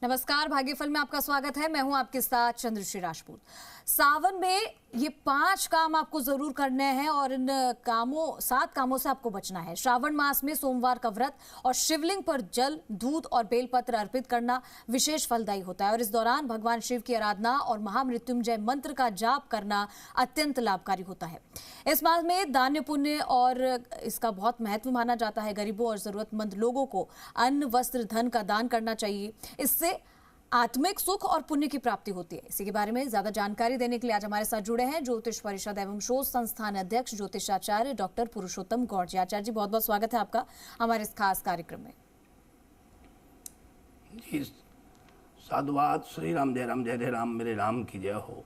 नमस्कार, भाग्यफल में आपका स्वागत है। मैं हूं आपके साथ चंद्रश्री राजपूत। सावन में ये 5 काम आपको जरूर करने हैं और इन 7 कामों से आपको बचना है। श्रावण मास में सोमवार का व्रत और शिवलिंग पर जल, दूध और बेलपत्र अर्पित करना विशेष फलदायी होता है और इस दौरान भगवान शिव की आराधना और महामृत्युंजय मंत्र का जाप करना अत्यंत लाभकारी होता है। इस मास में दान पुण्य और इसका बहुत महत्व माना जाता है। गरीबों और जरूरतमंद लोगों को अन्न, वस्त्र, धन का दान करना चाहिए। इससे आत्मिक सुख और पुण्य की प्राप्ति होती है। इसी के बारे में ज्यादा जानकारी देने के लिए आज हमारे साथ जुड़े हैं ज्योतिष परिषद एवं शोध संस्थान अध्यक्ष ज्योतिषाचार्य डॉक्टर पुरुषोत्तम गौड़ जी। आचार्य जी, बहुत बहुत स्वागत है आपका हमारे इस खास कार्यक्रम में। जी, साधुवाद। श्री राम जय जय राम, मेरे राम की जय हो।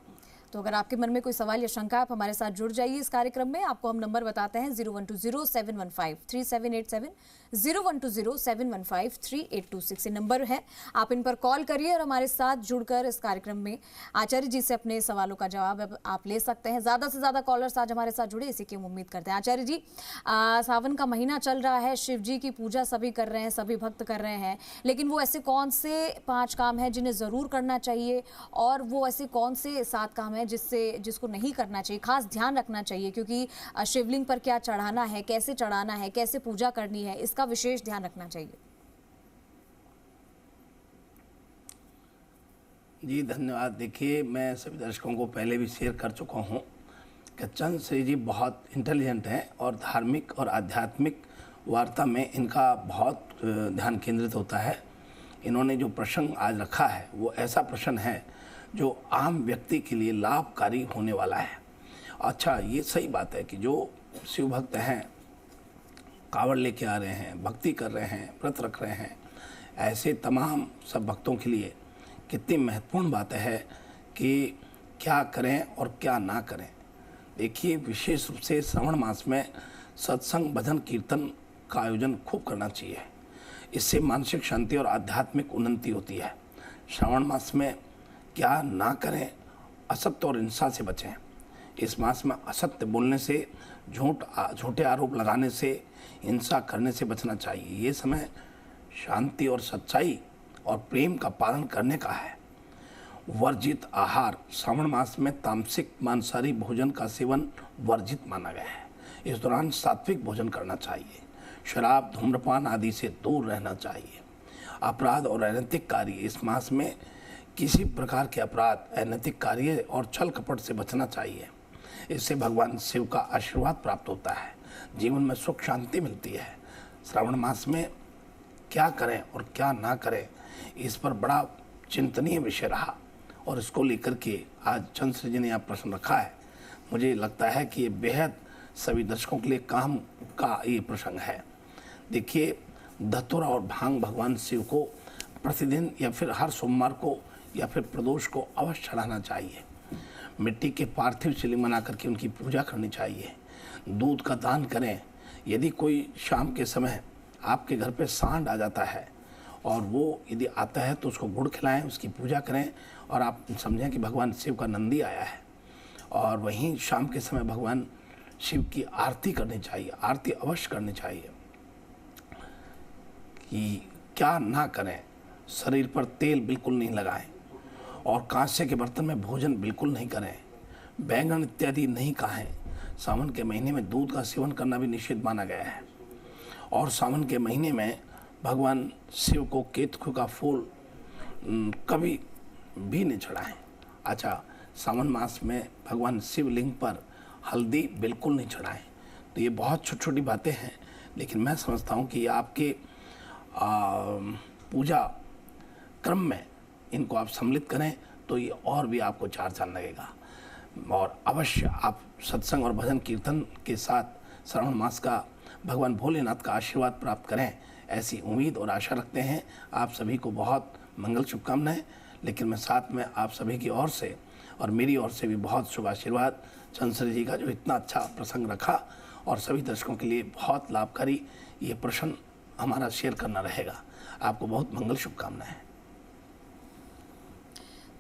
तो अगर आपके मन में कोई सवाल या शंका, आप हमारे साथ जुड़ जाइए इस कार्यक्रम में। आपको हम नंबर बताते हैं 0120-715-3787, 0120-715-3826 नंबर है। आप इन पर कॉल करिए और हमारे साथ जुड़कर इस कार्यक्रम में आचार्य जी से अपने सवालों का जवाब आप ले सकते हैं। ज़्यादा से ज़्यादा कॉलर्स आज हमारे साथ जुड़े, इसी की हम उम्मीद करते हैं। आचार्य जी, सावन का महीना चल रहा है, शिव जी की पूजा सभी कर रहे हैं, सभी भक्त कर रहे हैं, लेकिन वो ऐसे कौन से 5 काम हैं जिन्हें ज़रूर करना चाहिए और वो ऐसे कौन से 7 काम हैं जिसको नहीं करना चाहिए, खास ध्यान रखना चाहिए? क्योंकि शिवलिंग पर क्या चढ़ाना है, कैसे चढ़ाना है, कैसे पूजा करनी है, इसका विशेष ध्यान रखना चाहिए। जी धन्यवाद। देखिए, मैं सभी दर्शकों को पहले भी शेयर कर चुका हूँ कि चंद्रश्री जी बहुत इंटेलिजेंट हैं और धार्मिक और आध्यात्मिक वार्ता में इनका बहुत ध्यान केंद्रित होता है। इन्होंने जो प्रसंग आज रखा है वो ऐसा प्रश्न है जो आम व्यक्ति के लिए लाभकारी होने वाला है। अच्छा, ये सही बात है कि जो शिव भक्त हैं, कावड़ लेके आ रहे हैं, भक्ति कर रहे हैं, व्रत रख रहे हैं, ऐसे तमाम सब भक्तों के लिए कितनी महत्वपूर्ण बात है कि क्या करें और क्या ना करें। देखिए, विशेष रूप से श्रावण मास में सत्संग, भजन, कीर्तन का आयोजन खूब करना चाहिए। इससे मानसिक शांति और आध्यात्मिक उन्नति होती है। श्रावण मास में क्या ना करें? असत्य और हिंसा से बचें। इस मास में असत्य बोलने से, झूठे आरोप लगाने से, हिंसा करने से बचना चाहिए। ये समय शांति और सच्चाई और प्रेम का पालन करने का है। वर्जित आहार। श्रावण मास में तामसिक मांसाहारी भोजन का सेवन वर्जित माना गया है। इस दौरान सात्विक भोजन करना चाहिए। शराब, धूम्रपान आदि से दूर रहना चाहिए। अपराध और अनैतिक कार्य। इस मास में किसी प्रकार के अपराध, अनैतिक कार्य और छल कपट से बचना चाहिए। इससे भगवान शिव का आशीर्वाद प्राप्त होता है, जीवन में सुख शांति मिलती है। श्रावण मास में क्या करें और क्या ना करें, इस पर बड़ा चिंतनीय विषय रहा और इसको लेकर के आज चंद्रश्री जी ने यहाँ प्रश्न रखा है। मुझे लगता है कि ये बेहद सभी दर्शकों के लिए काम का ये प्रसंग है। देखिए, धतूरा और भांग भगवान शिव को प्रतिदिन या फिर हर सोमवार को या फिर प्रदोष को अवश्य चढ़ाना चाहिए। मिट्टी के पार्थिव शिवलिंग बना करके उनकी पूजा करनी चाहिए। दूध का दान करें। यदि कोई शाम के समय आपके घर पे सांड आ जाता है और वो यदि आता है तो उसको गुड़ खिलाएं, उसकी पूजा करें और आप समझें कि भगवान शिव का नंदी आया है। और वहीं शाम के समय भगवान शिव की आरती करनी चाहिए। आरती अवश्य करनी चाहिए। कि क्या ना करें? शरीर पर तेल बिल्कुल नहीं लगाएं और कांसे के बर्तन में भोजन बिल्कुल नहीं करें। बैंगन इत्यादि नहीं खाएं। सावन के महीने में दूध का सेवन करना भी निषिद्ध माना गया है। और सावन के महीने में भगवान शिव को केतु का फूल कभी भी नहीं चढ़ाएं। अच्छा, सावन मास में भगवान शिवलिंग पर हल्दी बिल्कुल नहीं चढ़ाएं। तो ये बहुत छोटी छोटी बातें हैं, लेकिन मैं समझता हूँ कि आपके पूजा क्रम में इनको आप सम्मिलित करें तो ये और भी आपको चार चांद लगेगा। और अवश्य आप सत्संग और भजन कीर्तन के साथ श्रावण मास का भगवान भोलेनाथ का आशीर्वाद प्राप्त करें, ऐसी उम्मीद और आशा रखते हैं। आप सभी को बहुत मंगल शुभकामनाएं। लेकिन मैं साथ में आप सभी की ओर से और मेरी ओर से भी बहुत शुभ आशीर्वाद चंद्रश्री जी का, जो इतना अच्छा प्रसंग रखा और सभी दर्शकों के लिए बहुत लाभकारी ये प्रश्न हमारा शेयर करना रहेगा। आपको बहुत मंगल शुभकामनाएं।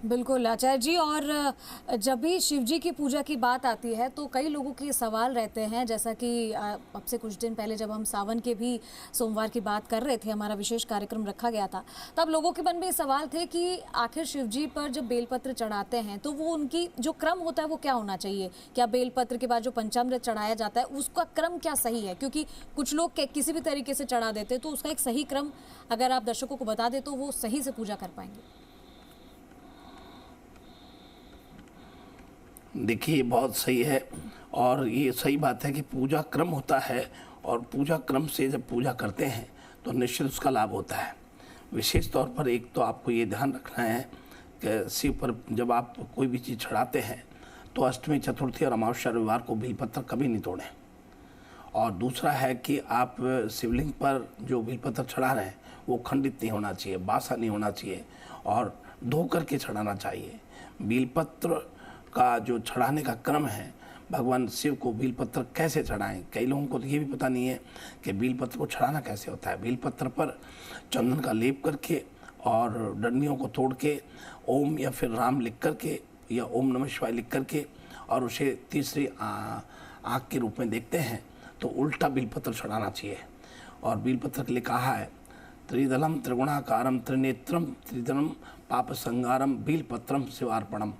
बिल्कुल आचार्य जी। और जब भी शिव जी की पूजा की बात आती है तो कई लोगों के सवाल रहते हैं, जैसा कि अब से कुछ दिन पहले जब हम सावन के भी सोमवार की बात कर रहे थे, हमारा विशेष कार्यक्रम रखा गया था, तब लोगों के मन में ये सवाल थे कि आखिर शिव जी पर जब बेलपत्र चढ़ाते हैं तो वो उनकी जो क्रम होता है वो क्या होना चाहिए? क्या बेलपत्र के बाद जो पंचामृत चढ़ाया जाता है उसका क्रम क्या सही है? क्योंकि कुछ लोग किसी भी तरीके से चढ़ा देते हैं, तो उसका एक सही क्रम अगर आप दर्शकों को बता दें तो वो सही से पूजा कर पाएंगे। देखिए बहुत सही है, और ये सही बात है कि पूजा क्रम होता है, और पूजा क्रम से जब पूजा करते हैं तो निश्चित उसका लाभ होता है। विशेष तौर पर एक तो आपको ये ध्यान रखना है कि शिव पर जब आप कोई भी चीज़ चढ़ाते हैं तो अष्टमी, चतुर्थी और अमावस्या, रविवार को बेलपत्र कभी नहीं तोड़ें। और दूसरा है कि आप शिवलिंग पर जो बेलपत्र चढ़ा रहे हैं वो खंडित नहीं होना चाहिए, बासा नहीं होना चाहिए, और धो करके चढ़ाना चाहिए। बेलपत्र का जो चढ़ाने का क्रम है, भगवान शिव को बेलपत्र कैसे चढ़ाएं, कई लोगों को तो ये भी पता नहीं है कि बेलपत्र को चढ़ाना कैसे होता है। बेलपत्र पर चंदन का लेप करके और डंडियों को तोड़ के ओम या फिर राम लिख करके या ओम नमः शिवाय लिख करके और उसे तीसरी आँख के रूप में देखते हैं तो उल्टा बेलपत्र चढ़ाना चाहिए। और बेलपत्र के लिए कहा है त्रिदलम त्रिगुणाकारम त्रिनेत्रम त्रिदलम पाप संगारम बेलपत्रम शिवार्पणम।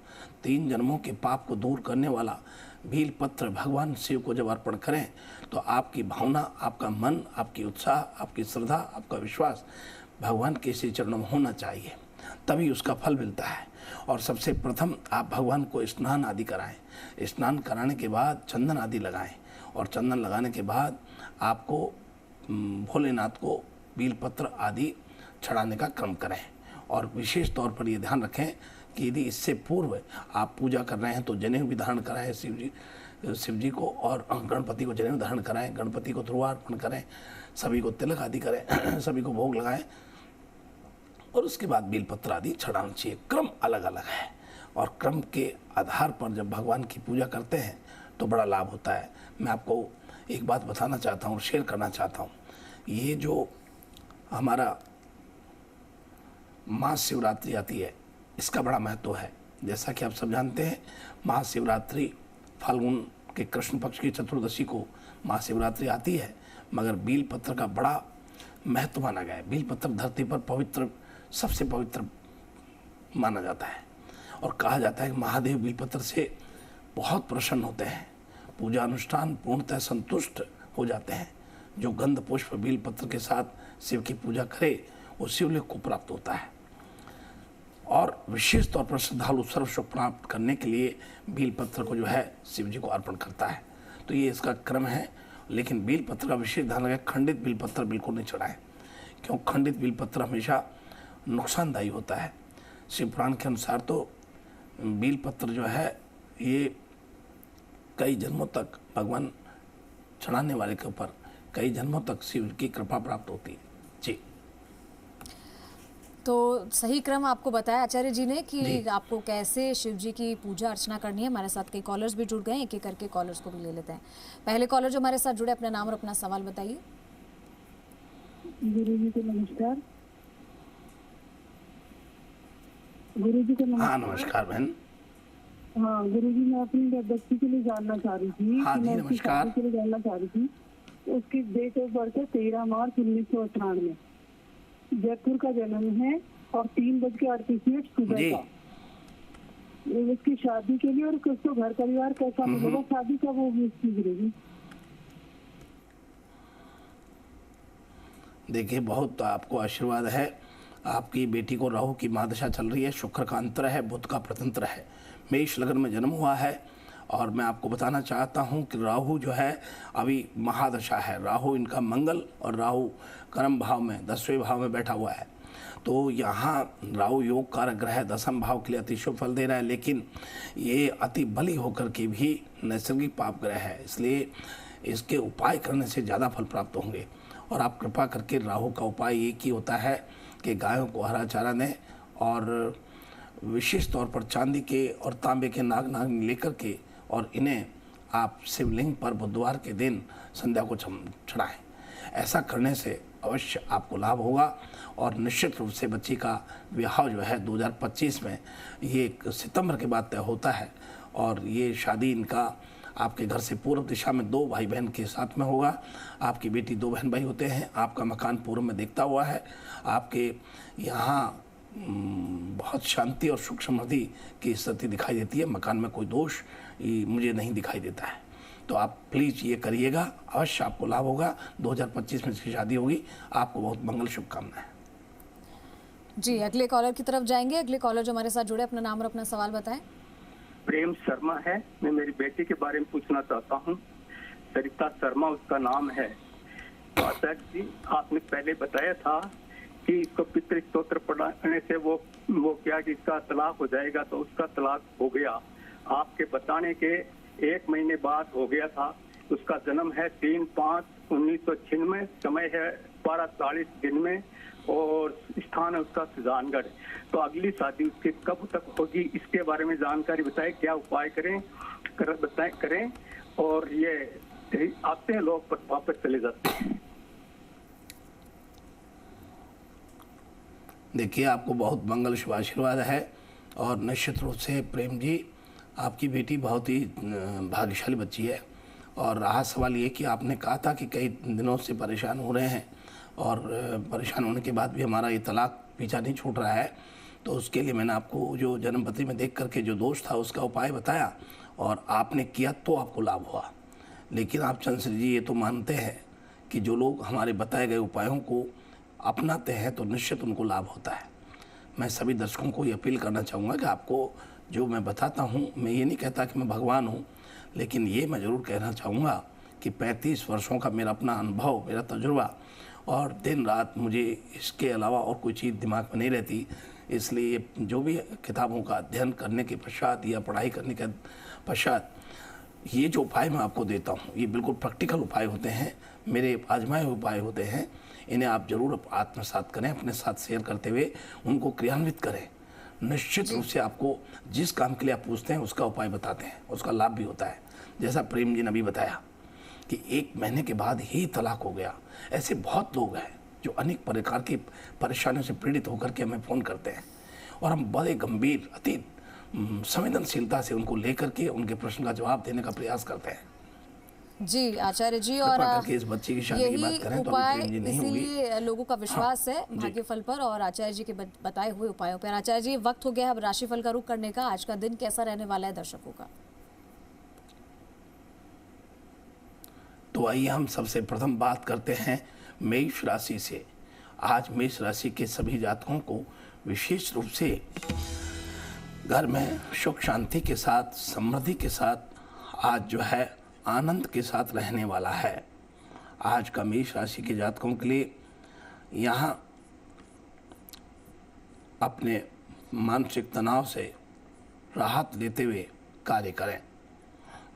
3 जन्मों के पाप को दूर करने वाला बेलपत्र भगवान शिव को जब अर्पण करें तो आपकी भावना, आपका मन, आपकी उत्साह, आपकी श्रद्धा, आपका विश्वास भगवान के श्री चरणों में होना चाहिए, तभी उसका फल मिलता है। और सबसे प्रथम आप भगवान को स्नान आदि कराएं। स्नान कराने के बाद चंदन आदि लगाएं, और चंदन लगाने के बाद आपको भोलेनाथ को बेलपत्र आदि चढ़ाने का क्रम करें। और विशेष तौर पर ये ध्यान रखें कि यदि इससे पूर्व आप पूजा कर रहे हैं तो जनेऊ भी धारण कराएं शिव जी को, और गणपति को जनेऊ धारण कराएं, गणपति को ध्रुवा अर्पण करें, सभी को तिलक आदि करें, सभी को भोग लगाएं, और उसके बाद बेलपत्र आदि चढ़ाना चाहिए। क्रम अलग अलग है, और क्रम के आधार पर जब भगवान की पूजा करते हैं तो बड़ा लाभ होता है। मैं आपको एक बात बताना चाहता हूँ, शेयर करना चाहता हूँ। ये जो हमारा महाशिवरात्रि आती है, इसका बड़ा महत्व है। जैसा कि आप सब जानते हैं, महाशिवरात्रि फाल्गुन के कृष्ण पक्ष की चतुर्दशी को महाशिवरात्रि आती है, मगर बेलपत्र का बड़ा महत्व माना गया है। बेलपत्र धरती पर पवित्र, सबसे पवित्र माना जाता है, और कहा जाता है कि महादेव बेलपत्र से बहुत प्रसन्न होते हैं, पूजा अनुष्ठान पूर्णतः संतुष्ट हो जाते हैं। जो गंध पुष्प बेलपत्र के साथ शिव की पूजा करे वो शिवलिंग को प्राप्त होता है। और विशेष तौर पर श्रद्धालु सर्व सुख प्राप्त करने के लिए बेलपत्र को जो है शिव जी को अर्पण करता है। तो ये इसका क्रम है। लेकिन बेलपत्र का विशेष ध्यान रखें, खंडित बेलपत्र बिल्कुल नहीं चढ़ाएं, क्यों खंडित बेलपत्र हमेशा नुकसानदायी होता है। शिव पुराण के अनुसार तो बेलपत्र जो है ये कई जन्मों तक भगवान चढ़ाने वाले के ऊपर कई जन्मों तक शिव की कृपा प्राप्त होती है जी। तो सही क्रम आपको बताया आचार्य जी ने कि आपको कैसे शिव जी की पूजा अर्चना करनी है। हमारे साथ कई कॉलर्स भी जुड़ गए हैं, एक एक करके कॉलर्स को भी ले लेते हैं। पहले कॉलर जो हमारे साथ जुड़े, अपना नाम और अपना सवाल बताइए। गुरु जी को नमस्कार। गुरु जी को नमस्कार। हाँ नमस्कार बहन। हाँ गुरु जी, मैं अपनी बच्ची के लिए जानना चाह रही थी। हाँ जी मैं नमस्कार। के लिए जानना चाह रही थी। तो उसकी डेट ऑफ बर्थ है 13 मार्च 1998, जयपुर का जन्म है, और 3:38 सुबह का। उसकी शादी के लिए और उसको घर परिवार कैसा मिलेगा, शादी कब होगी उसकी गुरु जी? देखिए बहुत आपको आशीर्वाद है। आपकी बेटी को राहु की महादशा चल रही है, शुक्र का अंतर है, बुध का प्रतंत्र है, मेष लग्न में जन्म हुआ है। और मैं आपको बताना चाहता हूं कि राहु जो है अभी महादशा है। राहु इनका मंगल, और राहु कर्म भाव में 10वें भाव में बैठा हुआ है। तो यहाँ राहु योग कारक ग्रह 10वें भाव के लिए अति शुभ फल दे रहा है, लेकिन ये अति बली होकर के भी नैसर्गिक पाप ग्रह है, इसलिए इसके उपाय करने से ज़्यादा फल प्राप्त होंगे। और आप कृपा करके राहु का उपाय एक ही होता है कि गायों को हरा चारा दें, और विशेष तौर पर चांदी के और तांबे के नाग लेकर के, और इन्हें आप शिवलिंग पर बुधवार के दिन संध्या को चढ़ाएं। ऐसा करने से अवश्य आपको लाभ होगा। और निश्चित रूप से बच्ची का विवाह जो है 2025 में, ये सितंबर के बाद तय होता है और ये शादी इनका आपके घर से पूर्व दिशा में 2 भाई बहन के साथ में होगा। आपकी बेटी 2 बहन भाई होते हैं। आपका मकान पूर्व में देखता हुआ है। आपके यहाँ बहुत शांति और सुख समृद्धि की स्थिति दिखाई देती है। मकान में कोई दोष मुझे नहीं दिखाई देता है। तो आप प्लीज़ ये करिएगा, अवश्य आपको लाभ होगा। 2025 में इसकी शादी होगी। आपको बहुत मंगल शुभकामनाएं। जी, अगले कॉलर की तरफ जाएंगे। अगले कॉलर जो हमारे साथ जुड़े, अपना नाम और अपना सवाल बताएं। प्रेम शर्मा है। मैं मेरी बेटी के बारे में पूछना चाहता हूँ। सरिता शर्मा उसका नाम है। तो आचार्य जी, आपने पहले बताया था कि इसको पितृ स्तोत्र पढ़ाने से वो क्या कि इसका तलाक हो जाएगा, तो उसका तलाक हो गया। आपके बताने के 1 महीने बाद हो गया था। उसका जन्म है 3/5/1996, समय है 12:40 दिन में और स्थान है उसका सुजानगढ़। तो अगली शादी उसकी कब तक होगी, इसके बारे में जानकारी बताएं। क्या उपाय करें और ये आते हैं लोग पर वापस चले जाते हैं। देखिए, आपको बहुत मंगल शुभ आशीर्वाद है और निश्चित रूप से प्रेम जी, आपकी बेटी बहुत ही भाग्यशाली बच्ची है। और रहा सवाल ये कि आपने कहा था कि कई दिनों से परेशान हो रहे हैं और परेशान होने के बाद भी हमारा ये तलाक पीछा नहीं छूट रहा है। तो उसके लिए मैंने आपको जो जन्मपत्री में देख करके जो दोष था उसका उपाय बताया और आपने किया तो आपको लाभ हुआ। लेकिन आप चंद्रश्री जी ये तो मानते हैं कि जो लोग हमारे बताए गए उपायों को अपनाते हैं तो निश्चित उनको लाभ होता है। मैं सभी दर्शकों को ये अपील करना चाहूँगा कि आपको जो मैं बताता हूँ, मैं ये नहीं कहता कि मैं भगवान हूँ, लेकिन ये मैं ज़रूर कहना चाहूँगा कि 35 वर्षों का मेरा अपना अनुभव, मेरा तजुर्बा, और दिन रात मुझे इसके अलावा और कोई चीज़ दिमाग में नहीं रहती। इसलिए जो भी किताबों का अध्ययन करने के पश्चात या पढ़ाई करने के पश्चात ये जो उपाय मैं आपको देता हूँ, ये बिल्कुल प्रैक्टिकल उपाय होते हैं, मेरे आजमाए हुए उपाय होते हैं। इन्हें आप जरूर आत्मसात करें, अपने साथ शेयर करते हुए उनको क्रियान्वित करें। निश्चित रूप से आपको जिस काम के लिए आप पूछते हैं उसका उपाय बताते हैं, उसका लाभ भी होता है। जैसा प्रेम जी ने अभी बताया कि 1 महीने के बाद ही तलाक हो गया। ऐसे बहुत लोग हैं जो अनेक प्रकार की परेशानियों से पीड़ित होकर के हमें फ़ोन करते हैं और हम बड़े गंभीर, अति संवेदनशीलता से उनको लेकर के उनके प्रश्न का जवाब देने का प्रयास करते हैं। जी आचार्य जी, और इस बच्ची की शादी की बात करें तो उपाय इसीलिए लोगों का विश्वास है भाग्यफल पर और आचार्य जी के बताए हुए उपायों पर। आचार्य जी, वक्त हो गया अब राशिफल का रुख करने का। आज का दिन कैसा रहने वाला है दर्शकों का? तो आइए हम सबसे प्रथम बात करते हैं मेष राशि से। आज मेष राशि के सभी जातकों को विशेष रूप से घर में सुख शांति के साथ, समृद्धि के साथ आज जो है आनंद के साथ रहने वाला है। आज का मेष राशि के जातकों के लिए यहाँ अपने मानसिक तनाव से राहत लेते हुए कार्य करें।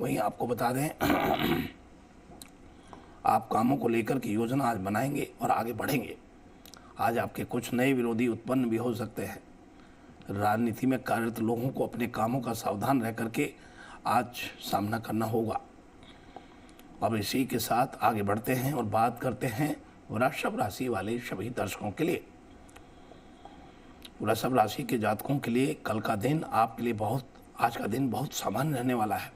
वहीं आपको बता दें आप कामों को लेकर की योजना आज बनाएंगे और आगे बढ़ेंगे। आज आपके कुछ नए विरोधी उत्पन्न भी हो सकते हैं। राजनीति में कार्यरत लोगों को अपने कामों का सावधान रह करके आज सामना करना होगा। अब इसी के साथ आगे बढ़ते हैं और बात करते हैं वृषभ राशि वाले सभी दर्शकों के लिए। वृषभ राशि के जातकों के लिए कल का दिन आपके लिए आज का दिन बहुत सामान्य रहने वाला है।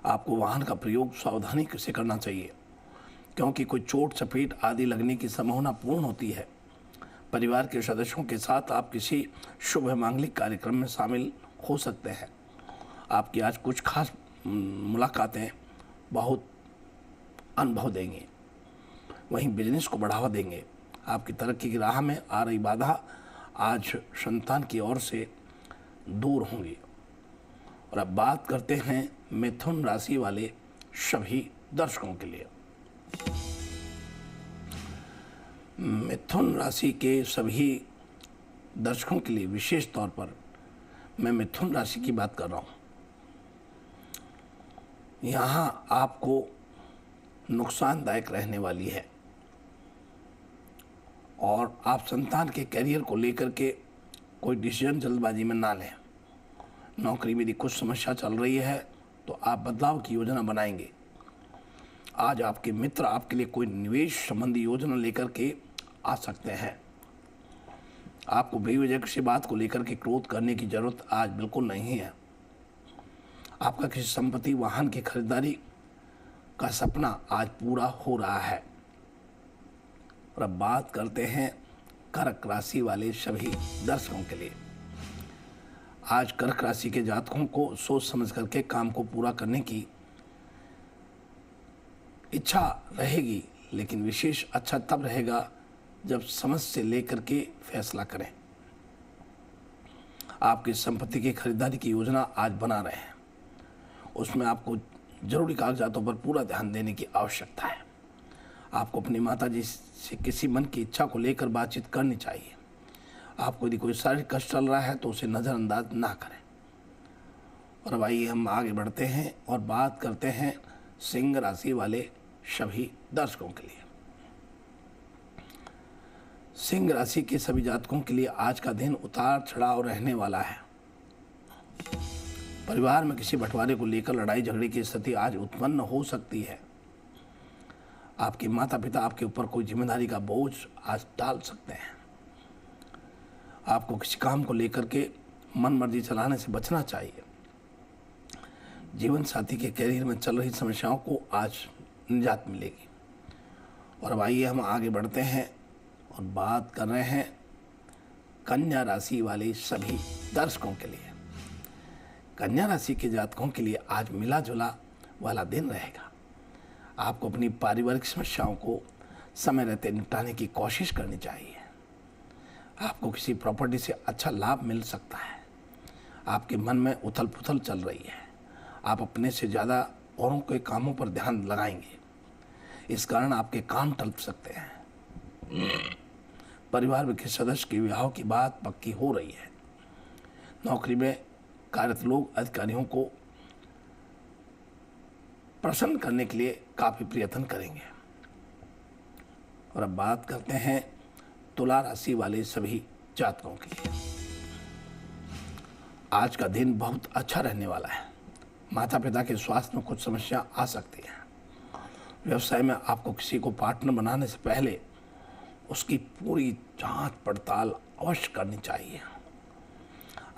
आपको वाहन का प्रयोग सावधानी से करना चाहिए क्योंकि कोई चोट चपेट आदि लगने की संभावना पूर्ण होती है। परिवार के सदस्यों के साथ आप किसी शुभ मांगलिक कार्यक्रम में शामिल हो सकते हैं। आपकी आज कुछ खास मुलाकातें बहुत अनुभव देंगे। वहीं बिजनेस को बढ़ावा देंगे। आपकी तरक्की की राह में आ रही बाधा आज संतान की ओर से दूर होंगी। और अब बात करते हैं मिथुन राशि वाले सभी दर्शकों के लिए। मिथुन राशि के सभी दर्शकों के लिए विशेष तौर पर मैं मिथुन राशि की बात कर रहा हूँ। यहाँ आपको नुकसानदायक रहने वाली है और आप संतान के करियर को लेकर के कोई डिसीजन जल्दबाजी में ना लें। नौकरी में यदि कुछ समस्या चल रही है तो आप बदलाव की योजना बनाएंगे। आज आपके मित्र आपके लिए कोई निवेश संबंधी योजना लेकर के आ सकते हैं। आपको बेवजह किसी बात को लेकर के क्रोध करने की जरूरत आज बिल्कुल नहीं है। आपका किसी संपत्ति वाहन की खरीदारी का सपना आज पूरा हो रहा है। और अब बात करते हैं कर्क राशि वाले सभी दर्शकों के लिए। आज कर्क राशि के जातकों को सोच समझ करके काम को पूरा करने की इच्छा रहेगी, लेकिन विशेष अच्छा तब रहेगा जब समझ से लेकर के फैसला करें। आपकी संपत्ति की खरीदारी की योजना आज बना रहे हैं, उसमें आपको जरूरी कागजातों पर पूरा ध्यान देने की आवश्यकता है। आपको अपनी माता जी से किसी मन की इच्छा को लेकर बातचीत करनी चाहिए। आपको यदि कोई शारीरिक कष्ट चल रहा है तो उसे नज़रअंदाज ना करें। और अब आइए हम आगे बढ़ते हैं और बात करते हैं सिंह राशि वाले सभी दर्शकों के लिए। सिंह राशि के सभी जातकों के लिए आज का दिन उतार चढ़ाव रहने वाला है। परिवार में किसी बंटवारे को लेकर लड़ाई झगड़े की स्थिति आज उत्पन्न हो सकती है। आपके माता पिता आपके ऊपर कोई जिम्मेदारी का बोझ आज डाल सकते हैं। आपको किसी काम को लेकर के मन मर्जी चलाने से बचना चाहिए। जीवन साथी के कैरियर में चल रही समस्याओं को आज निजात मिलेगी। और अब आइए हम आगे बढ़ते हैं और बात कर रहे हैं कन्या राशि वाले सभी दर्शकों के लिए। कन्या राशि के जातकों के लिए आज मिला जुला वाला दिन रहेगा। आपको अपनी पारिवारिक समस्याओं को समय रहते निपटाने की कोशिश करनी चाहिए। आपको किसी प्रॉपर्टी से अच्छा लाभ मिल सकता है। आपके मन में उथल पुथल चल रही है। आप अपने से ज़्यादा औरों के कामों पर ध्यान लगाएंगे, इस कारण आपके काम टल सकते हैं। परिवार में किसी सदस्य के विवाह की बात पक्की हो रही है। नौकरी में कार्यरत लोग अधिकारियों को प्रसन्न करने के लिए काफी प्रयत्न करेंगे। और अब बात करते हैं तुला राशि वाले सभी जातकों के लिए। आज का दिन बहुत अच्छा रहने वाला है। माता पिता के स्वास्थ्य में कुछ समस्या आ सकती है। व्यवसाय में आपको किसी को पार्टनर बनाने से पहले उसकी पूरी जांच पड़ताल अवश्य करनी चाहिए।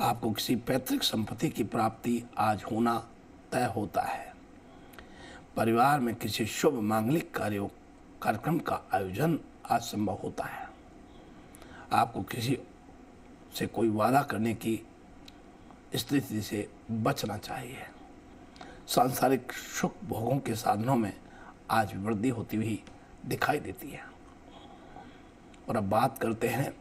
आपको किसी पैतृक संपत्ति की प्राप्ति आज होना तय होता है। परिवार में किसी शुभ मांगलिक कार्यक्रम का आयोजन आज संभव होता है। आपको किसी से कोई वादा करने की स्थिति से बचना चाहिए। सांसारिक सुख भोगों के साधनों में आज वृद्धि होती हुई दिखाई देती है। और अब बात करते हैं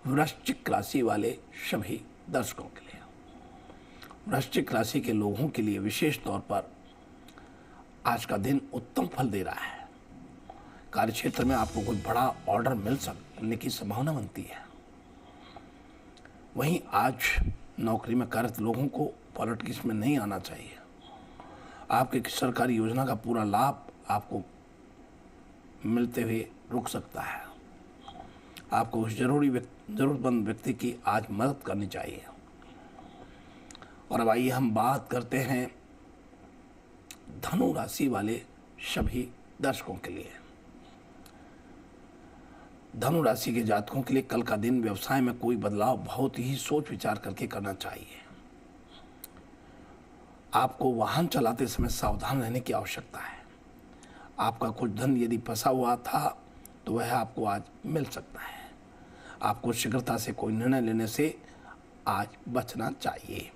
वृश्चिक राशि वाले सभी दर्शकों के लिए। वृश्चिक राशि के लोगों के लिए विशेष तौर पर आज का दिन उत्तम फल दे रहा है। कार्यक्षेत्र में आपको कोई बड़ा ऑर्डर मिलने की संभावना बनती है। वहीं आज नौकरी में कार्यरत लोगों को पॉलिटिक्स में नहीं आना चाहिए। आपके किसी सरकारी योजना का पूरा लाभ आपको मिलते हुए रुक सकता है। आपको उस जरूरतमंद व्यक्ति की आज मदद करनी चाहिए। और अब आइए हम बात करते हैं धनु राशि वाले सभी दर्शकों के लिए। धनु राशि के जातकों के लिए कल का दिन व्यवसाय में कोई बदलाव बहुत ही सोच विचार करके करना चाहिए। आपको वाहन चलाते समय सावधान रहने की आवश्यकता है। आपका कुछ धन यदि फंसा हुआ था तो वह आपको आज मिल सकता है। आपको शीघ्रता से कोई निर्णय लेने से आज बचना चाहिए।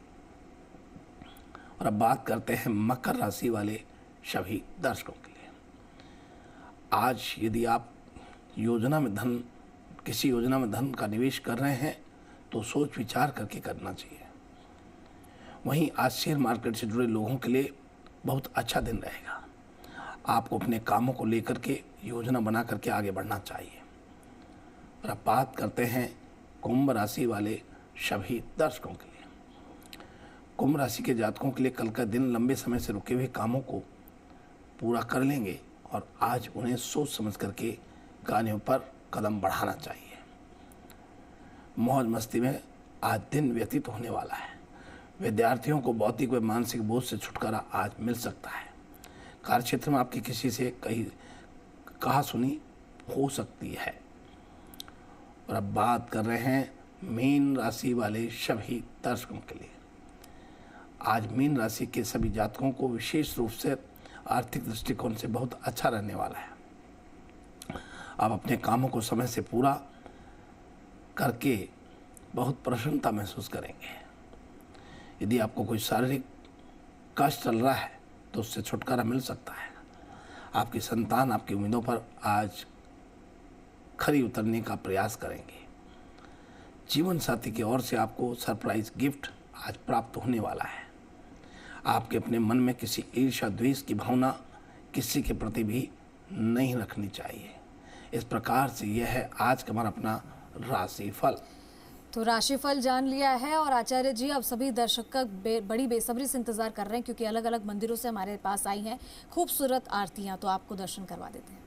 और अब बात करते हैं मकर राशि वाले सभी दर्शकों के लिए। आज यदि आप किसी योजना में धन का निवेश कर रहे हैं तो सोच विचार करके करना चाहिए। वहीं आज शेयर मार्केट से जुड़े लोगों के लिए बहुत अच्छा दिन रहेगा। आपको अपने कामों को लेकर के योजना बना करके आगे बढ़ना चाहिए। और अब बात करते हैं कुंभ राशि वाले सभी दर्शकों के लिए। कुंभ राशि के जातकों के लिए कल का दिन लंबे समय से रुके हुए कामों को पूरा कर लेंगे और आज उन्हें सोच समझ करके कार्यों पर कदम बढ़ाना चाहिए। मौज मस्ती में आज दिन व्यतीत होने वाला है। विद्यार्थियों को भौतिक व मानसिक बोझ से छुटकारा आज मिल सकता है। कार्यक्षेत्र में आपकी किसी से कहा सुनी हो सकती है। और अब बात कर रहे हैं मीन राशि वाले सभी दर्शकों के लिए। आज मीन राशि के सभी जातकों को विशेष रूप से आर्थिक दृष्टिकोण से बहुत अच्छा रहने वाला है। आप अपने कामों को समय से पूरा करके बहुत प्रसन्नता महसूस करेंगे। यदि आपको कोई शारीरिक कष्ट चल रहा है तो उससे छुटकारा मिल सकता है। आपकी संतान आपकी उम्मीदों पर आज खरी उतरने का प्रयास करेंगे। जीवन साथी की ओर से आपको सरप्राइज गिफ्ट आज प्राप्त होने वाला है। आपके अपने मन में किसी ईर्ष्या द्वेष की भावना किसी के प्रति भी नहीं रखनी चाहिए। इस प्रकार से यह है आज का हमारा अपना राशिफल। तो राशिफल जान लिया है और आचार्य जी अब सभी दर्शक का बड़ी बेसब्री से इंतजार कर रहे हैं, क्योंकि अलग अलग मंदिरों से हमारे पास आई हैं खूबसूरत आरतियां, तो आपको दर्शन करवा देते हैं।